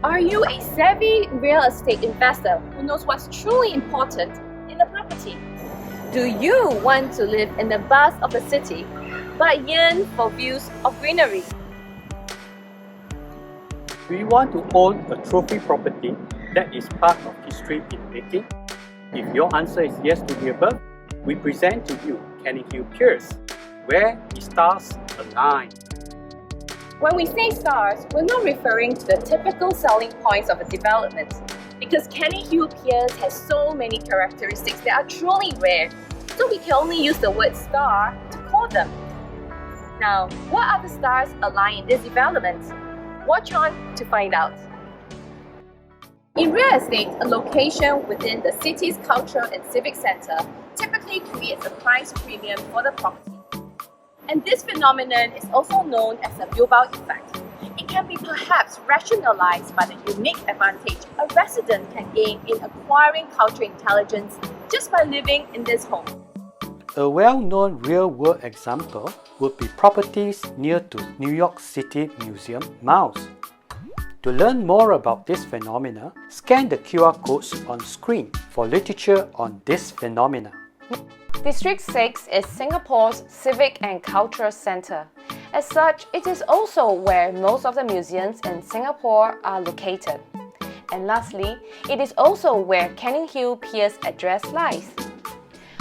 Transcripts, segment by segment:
Are you a savvy real estate investor who knows what's truly important in a property? Do you want to live in the buzz of the city but yearn for views of greenery? Do you want to own a trophy property that is part of history in making? If your answer is yes to the above, we present to you CanningHill Piers, where the stars align. When we say stars, we're not referring to the typical selling points of a development, because CanningHill Piers has so many characteristics that are truly rare, so we can only use the word star to call them. Now, what other stars align in this development? Watch on to find out. In real estate, a location within the city's cultural and civic center typically creates a price premium for the property. And this phenomenon is also known as a Bilbao effect. It can be perhaps rationalized by the unique advantage a resident can gain in acquiring cultural intelligence just by living in this home. A well-known real-world example would be properties near to New York City Museum Mouse. To learn more about this phenomena, scan the QR codes on screen for literature on this phenomena. District 6 is Singapore's civic and cultural centre. As such, it is also where most of the museums in Singapore are located. And lastly, it is also where CanningHill Piers address lies.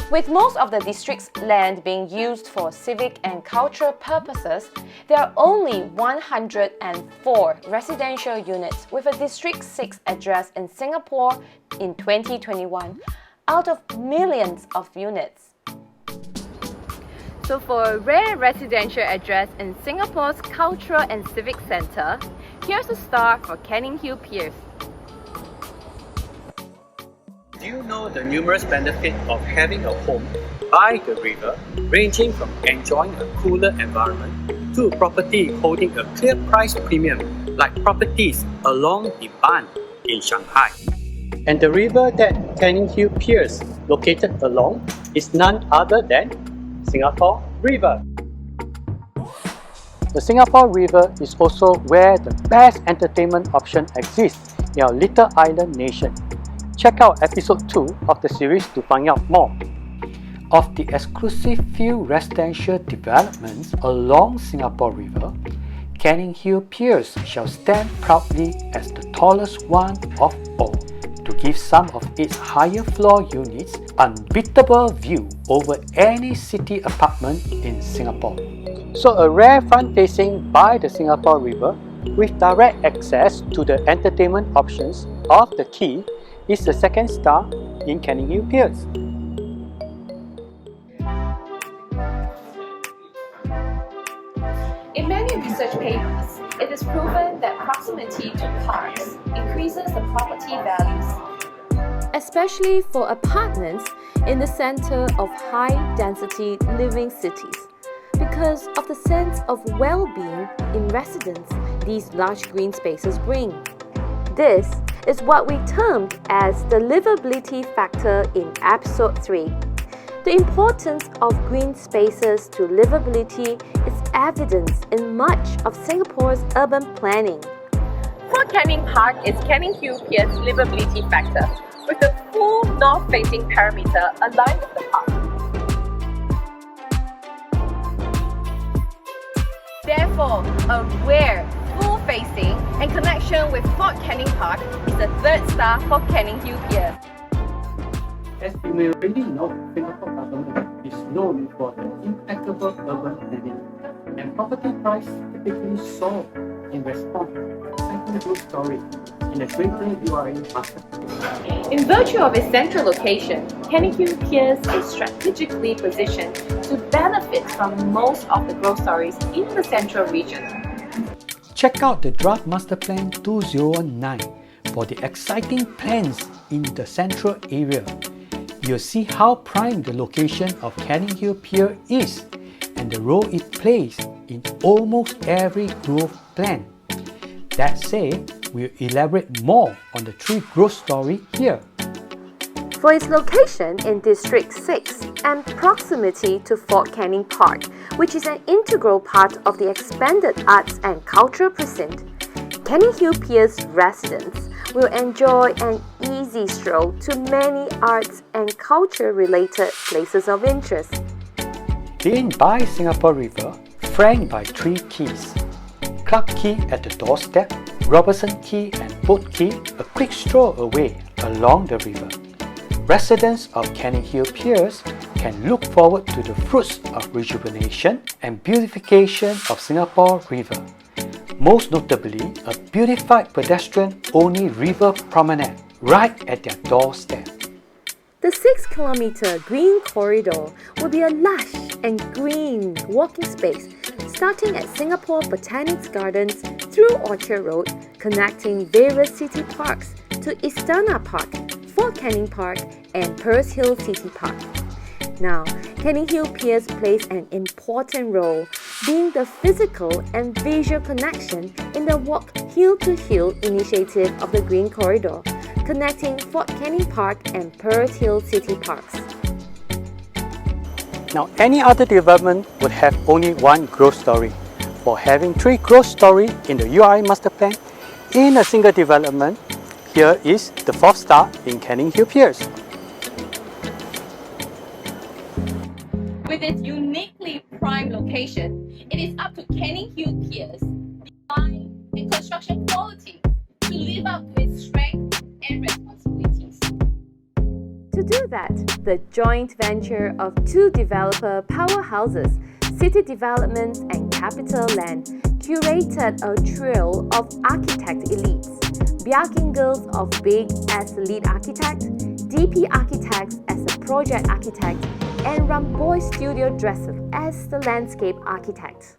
With most of the district's land being used for civic and cultural purposes, there are only 104 residential units with a District 6 address in Singapore in 2021, out of millions of units. So for a rare residential address in Singapore's cultural and civic centre, here's a star for CanningHill Piers. Do you know the numerous benefits of having a home by the river, ranging from enjoying a cooler environment to a property holding a clear price premium like properties along the Ban in Shanghai? And the river that CanningHill Piers located along is none other than Singapore River. The Singapore River is also where the best entertainment option exists in our little island nation. Check out episode 2 of the series to find out more. Of the exclusive few residential developments along Singapore River, CanningHill Piers shall stand proudly as the tallest one of all, to give some of its higher floor units unbeatable view over any city apartment in Singapore. So a rare front facing by the Singapore River with direct access to the entertainment options of the quay is the second star in CanningHill Piers. In many research papers, it is proven that proximity to parks increases the property values, especially for apartments in the center of high-density living cities, because of the sense of well-being in residents these large green spaces bring. This is what we termed as the livability factor in episode 3. The importance of green spaces to livability is evidenced in much of Singapore's urban planning. Fort Canning Park is CanningHill Piers' livability factor, with a full north-facing perimeter aligned with the park. Therefore, a rare, full-facing and connection with Fort Canning Park is the third star for CanningHill Piers. As you may already know, Singapore government is known for the impeccable urban planning, and property price typically soar in response to the exciting growth story in the greater URA market. In virtue of its central location, CanningHill Piers is strategically positioned to benefit from most of the growth stories in the central region. Check out the Draft Master Plan 2019 for the exciting plans in the central area. You'll see how prime the location of CanningHill Pier is and the role it plays in almost every growth plan. That said, we'll elaborate more on the 3 growth story here. For its location in District 6 and proximity to Fort Canning Park, which is an integral part of the expanded arts and cultural precinct, CanningHill Piers residents will enjoy an easy stroll to many arts and culture-related places of interest. Being by Singapore River, flanked by 3 quays. Clark Quay at the doorstep, Robertson Quay and Boat Quay a quick stroll away along the river. Residents of CanningHill Piers can look forward to the fruits of rejuvenation and beautification of Singapore River. Most notably, a beautified pedestrian-only river promenade right at their doorstep. The 6-kilometre green corridor will be a lush and green walking space starting at Singapore Botanics Gardens through Orchard Road, connecting various city parks to Istana Park, Fort Canning Park and Pearls Hill City Park. Now, CanningHill Piers plays an important role, being the physical and visual connection in the Walk Hill to Hill initiative of the Green Corridor, connecting Fort Canning Park and Pearls Hill City Parks. Now, any other development would have only one growth story. For having 3 growth stories in the URI Master Plan in a single development, here is the 4th star in CanningHill Piers. With its uniquely prime location, it is up to CanningHill Piers' design and construction quality to live up to its strength and responsibilities. To do that, the joint venture of 2 developer powerhouses, City Developments and Capital Land, curated a trio of architect elites, Bjarking Girls of Big as the lead architect, DP Architects as the project architect, and Ramboy Studio Dresser as the landscape architect.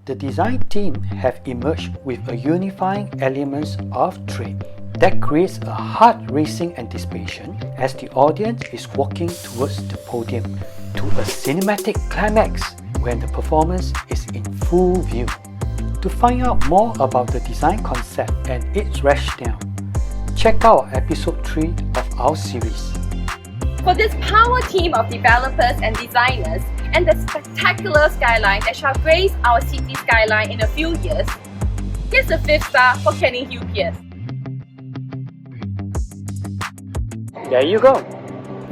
The design team have emerged with a unifying elements of trade that creates a heart-racing anticipation as the audience is walking towards the podium to a cinematic climax when the performance is in full view. To find out more about the design concept and its rationale, check out episode 3 of our series. For this power team of developers and designers and the spectacular skyline that shall grace our city skyline in a few years, here's a 5th star for CanningHill Piers. There you go!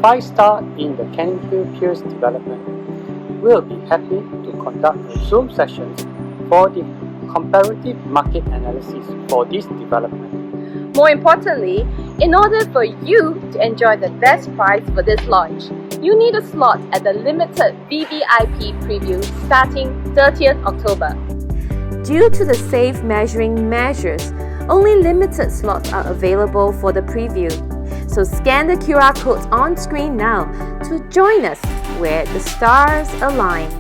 5 star in the CanningHill Piers development. We'll be happy to conduct Zoom sessions for the comparative market analysis for this development. More importantly, in order for you to enjoy the best price for this launch, you need a slot at the limited VVIP preview starting 30th October. Due to the safe measuring measures, only limited slots are available for the preview. So scan the QR codes on screen now to join us where the stars align.